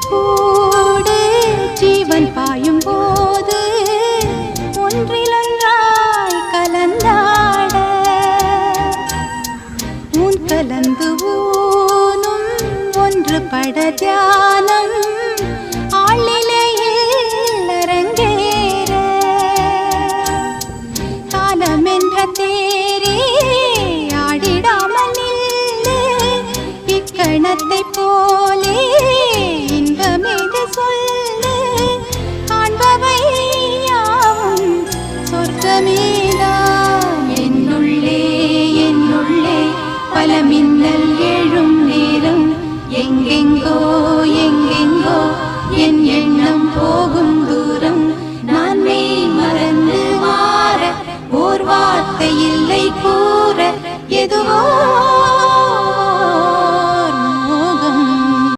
கூட ஜீவன் பாயும் போது ஒன்றிலொன்றாய் கலந்தாட உன் கலந்து ஊனும் ஒன்றுபட தியானம் ஆளிலையில் அரங்கேற காலம் என்ற தேரே ஆடிடாமல் இல்லை இக்கணத்தை போலே இன்பமேது சொல்லு காண்பவை யாவும் சொர்க்கமேதாம் என்னுள்ளே என்னுள்ளே பல மின்னல் எழும் நேரம் எங்கெங்கோ எங்கெங்கோ என் எண்ணம் போகும் தூரம் நான் மெய் மறந்து மாற ஓர் வார்த்தை இல்லை கூற எதுவோ